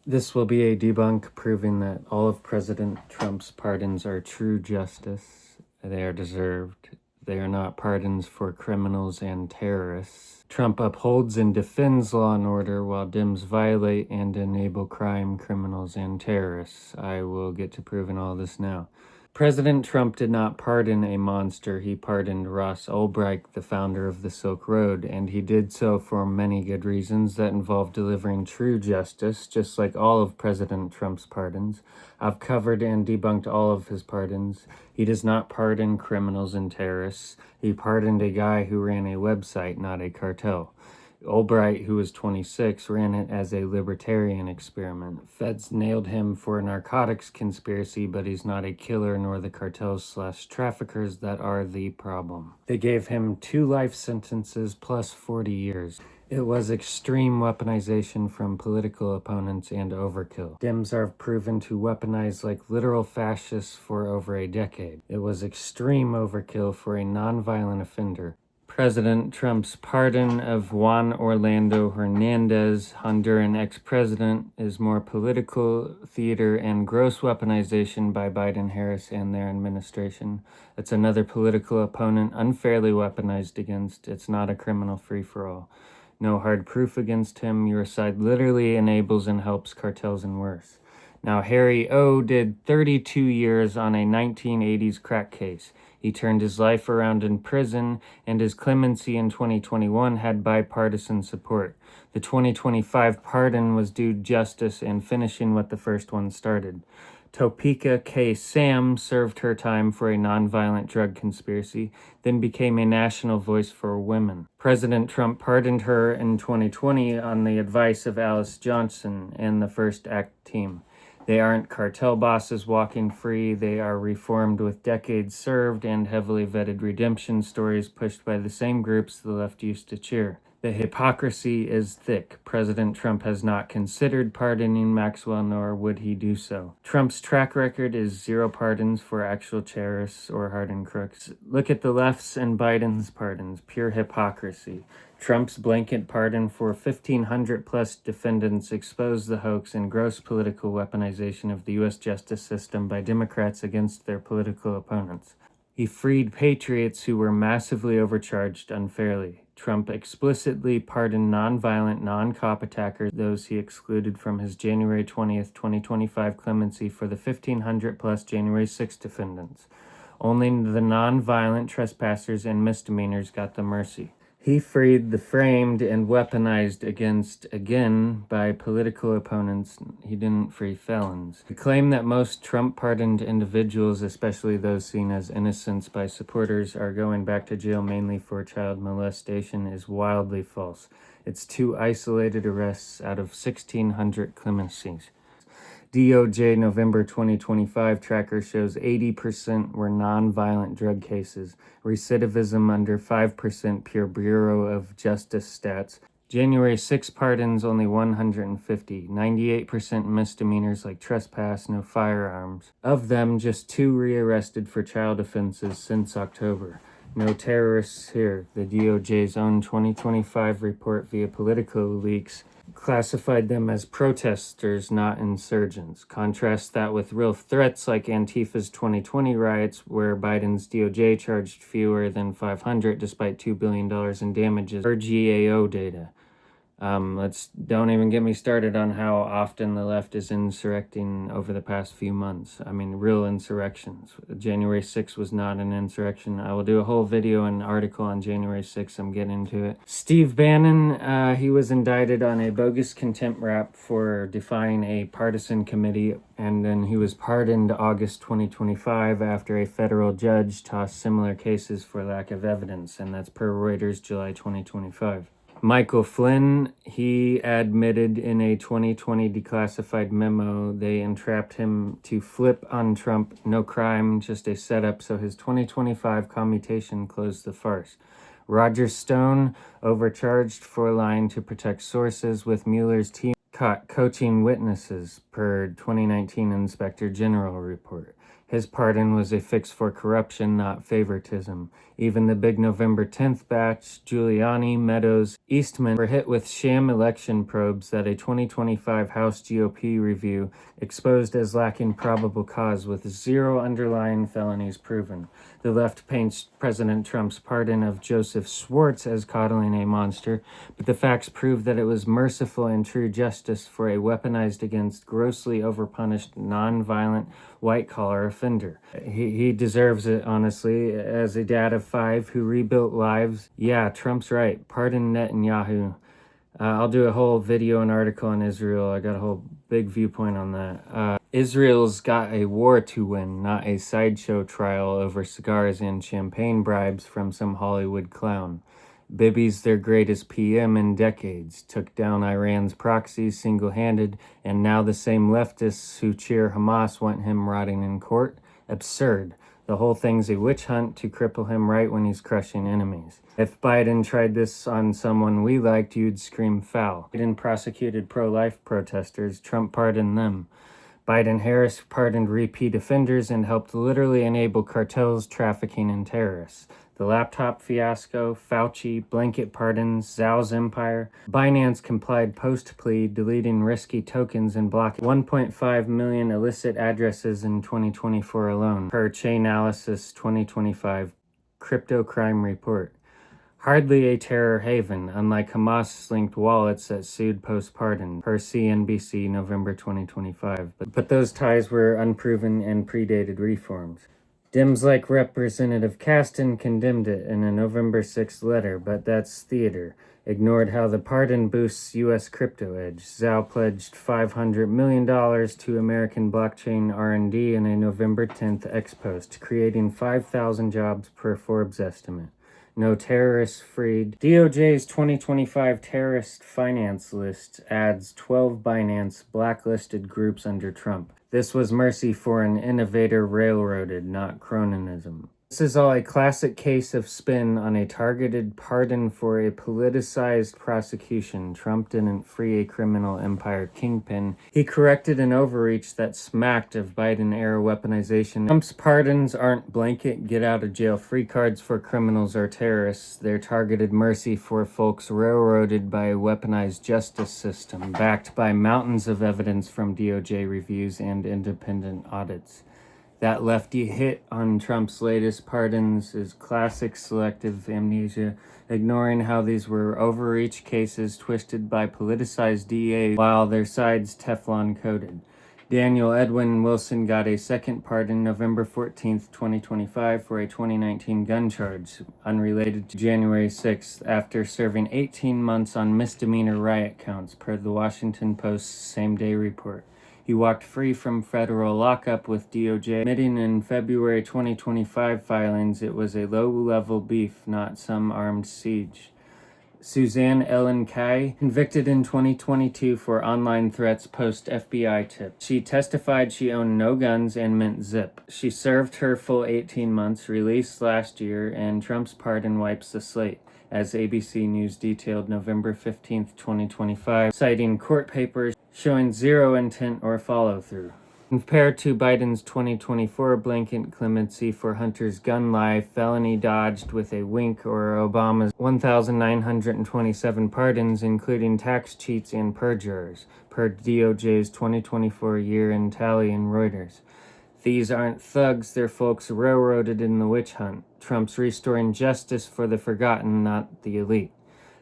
This will be a debunk proving that all of President Trump's pardons are true justice. They are deserved. They are not pardons for criminals and terrorists. Trump upholds and defends law and order while Dems violate and enable crime, criminals, and terrorists. I will get to proving all this now. President Trump did not pardon a monster. He pardoned Ross Ulbricht, the founder of the Silk Road, and he did so for many good reasons that involve delivering true justice, just like all of President Trump's pardons. I've covered and debunked all of his pardons. He does not pardon criminals and terrorists. He pardoned a guy who ran a website, not a cartel. Ulbricht, who was 26, ran it as a libertarian experiment. Feds nailed him for a narcotics conspiracy, but he's not a killer nor the cartels/traffickers that are the problem. They gave him 2 life sentences plus 40 years. It was extreme weaponization from political opponents and overkill. Dems are proven to weaponize like literal fascists for over a decade. It was extreme overkill for a nonviolent offender. President Trump's pardon of Juan Orlando Hernandez, Honduran ex-president, is more political theater and gross weaponization by Biden, Harris, and their administration. It's another political opponent unfairly weaponized against. It's not a criminal free-for-all. No hard proof against him. Your side literally enables and helps cartels and worse. Now, Harry O. did 32 years on a 1980s crack case. He turned his life around in prison, and his clemency in 2021 had bipartisan support. The 2025 pardon was due justice and finishing what the first one started. Topeka K. Sam served her time for a nonviolent drug conspiracy, then became a national voice for women. President Trump pardoned her in 2020 on the advice of Alice Johnson and the First Act team. They aren't cartel bosses walking free. They are reformed with decades served and heavily vetted redemption stories pushed by the same groups the left used to cheer. The hypocrisy is thick. President Trump has not considered pardoning Maxwell, nor would he do so. Trump's track record is 0 pardons for actual terrorists or hardened crooks. Look at the left's and Biden's pardons. Pure hypocrisy. Trump's blanket pardon for 1,500 plus defendants exposed the hoax and gross political weaponization of the U.S. justice system by Democrats against their political opponents. He freed patriots who were massively overcharged unfairly. Trump explicitly pardoned nonviolent, non-cop attackers, those he excluded from his January 20th, 2025 clemency for the 1,500 plus January 6 defendants. Only the nonviolent trespassers and misdemeanors got the mercy. He freed the framed and weaponized against, again, by political opponents. He didn't free felons. The claim that most Trump-pardoned individuals, especially those seen as innocents by supporters, are going back to jail mainly for child molestation is wildly false. It's 2 isolated arrests out of 1,600 clemencies. DOJ November 2025 tracker shows 80% were nonviolent drug cases. Recidivism under 5% pure Bureau of Justice stats. January 6 pardons only 150. 98% misdemeanors like trespass, no firearms. Of them, just 2 rearrested for child offenses since October. No terrorists here. The DOJ's own 2025 report via Politico leaks classified them as protesters, not insurgents. Contrast that with real threats like Antifa's 2020 riots, where Biden's DOJ charged fewer than 500 despite $2 billion in damages, per GAO data. Don't even get me started on how often the left is insurrecting over the past few months. I mean, real insurrections. January 6th was not an insurrection. I will do a whole video and article on January 6th. I'm getting into it. Steve Bannon, he was indicted on a bogus contempt rap for defying a partisan committee, and then he was pardoned August 2025 after a federal judge tossed similar cases for lack of evidence, and that's per Reuters, July 2025. Michael Flynn, he admitted in a 2020 declassified memo they entrapped him to flip on Trump. No crime, just a setup, so his 2025 commutation closed the farce. Roger Stone, overcharged for lying to protect sources with Mueller's team, caught coaching witnesses per 2019 Inspector General report. His pardon was a fix for corruption, not favoritism. Even the big November 10th batch, Giuliani, Meadows, Eastman, were hit with sham election probes that a 2025 House GOP review exposed as lacking probable cause with zero underlying felonies proven. The left paints President Trump's pardon of Joseph Schwartz as coddling a monster, but the facts prove that it was merciful and true justice for a weaponized against grossly overpunished, non-violent, white-collar offender. He deserves it, honestly, as a dad of 5 who rebuilt lives. Yeah, Trump's right. Pardon Netanyahu. I'll do a whole video and article on Israel. I got a whole big viewpoint on that. Israel's got a war to win, not a sideshow trial over cigars and champagne bribes from some Hollywood clown. Bibi's their greatest PM in decades, took down Iran's proxies single-handed, and now the same leftists who cheer Hamas want him rotting in court? Absurd. The whole thing's a witch hunt to cripple him right when he's crushing enemies. If Biden tried this on someone we liked, you'd scream foul. Biden prosecuted pro-life protesters, Trump pardoned them. Biden-Harris pardoned repeat offenders and helped literally enable cartels, trafficking, and terrorists. The laptop fiasco, Fauci, blanket pardons, Zhao's empire. Binance complied post-plea, deleting risky tokens and blocking 1.5 million illicit addresses in 2024 alone, per Chainalysis 2025 crypto crime report. Hardly a terror haven, unlike Hamas-linked wallets that sued post-pardon, per CNBC November 2025. But those ties were unproven and predated reforms. Dems like Representative Caston condemned it in a November 6th letter, but that's theater. Ignored how the pardon boosts U.S. crypto edge. Zhao pledged $500 million to American blockchain R&D in a November 10th ex-post, creating 5,000 jobs per Forbes estimate. No terrorists freed. DOJ's 2025 terrorist finance list adds 12 Binance blacklisted groups under Trump. This was mercy for an innovator railroaded, not Cronism. This is all a classic case of spin on a targeted pardon for a politicized prosecution. Trump didn't free a criminal empire kingpin. He corrected an overreach that smacked of Biden-era weaponization. Trump's pardons aren't blanket get-out-of-jail-free cards for criminals or terrorists. They're targeted mercy for folks railroaded by a weaponized justice system, backed by mountains of evidence from DOJ reviews and independent audits. That lefty hit on Trump's latest pardons is classic selective amnesia, ignoring how these were overreach cases twisted by politicized DAs while their sides Teflon coated. Daniel Edwin Wilson got a second pardon November 14, 2025 for a 2019 gun charge, unrelated to January 6th, after serving 18 months on misdemeanor riot counts, per the Washington Post's same-day report. He walked free from federal lockup with DOJ, admitting in February 2025 filings it was a low-level beef, not some armed siege. Suzanne Ellen Kai, convicted in 2022 for online threats post-FBI tip. She testified she owned no guns and meant zip. She served her full 18 months, released last year, and Trump's pardon wipes the slate, as ABC News detailed November 15, 2025, citing court papers showing zero intent or follow-through. Compared to Biden's 2024 blanket clemency for Hunter's gun lie, felony dodged with a wink, or Obama's 1,927 pardons, including tax cheats and perjurers, per DOJ's 2024 year-end tally in Reuters. These aren't thugs, they're folks railroaded in the witch hunt. Trump's restoring justice for the forgotten, not the elite.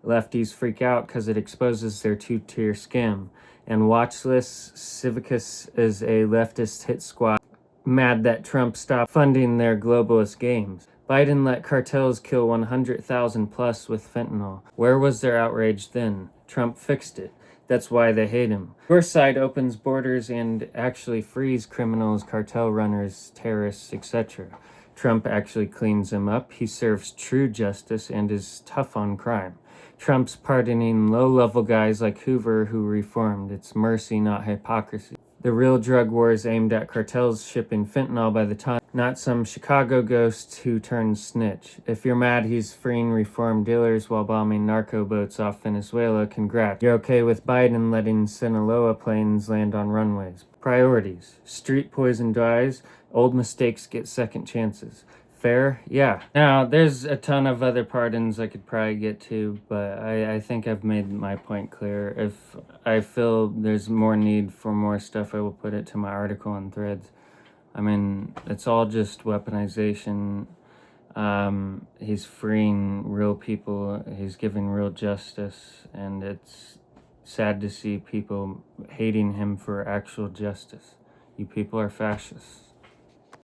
Lefties freak out because it exposes their two-tier scam. And Watchlist Civicus is a leftist hit squad mad that Trump stopped funding their globalist games. Biden let cartels kill 100,000 plus with fentanyl. Where was their outrage then? Trump fixed it. That's why they hate him. Your side opens borders and actually frees criminals, cartel runners, terrorists, etc. Trump actually cleans them up. He serves true justice and is tough on crime. Trump's pardoning low-level guys like Hoover who reformed. It's mercy, not hypocrisy. The real drug war is aimed at cartels shipping fentanyl by the ton, not some Chicago ghost who turned snitch. If you're mad he's freeing reformed dealers while bombing narco boats off Venezuela, congrats. You're okay with Biden letting Sinaloa planes land on runways. Priorities. Street poison dies. Old mistakes get second chances. Fair? Yeah. Now, there's a ton of other pardons I could probably get to, but I think I've made my point clear. If I feel there's more need for more stuff, I will put it to my article on Threads. I mean, it's all just weaponization. He's freeing real people, he's giving real justice, and it's sad to see people hating him for actual justice. You people are fascists.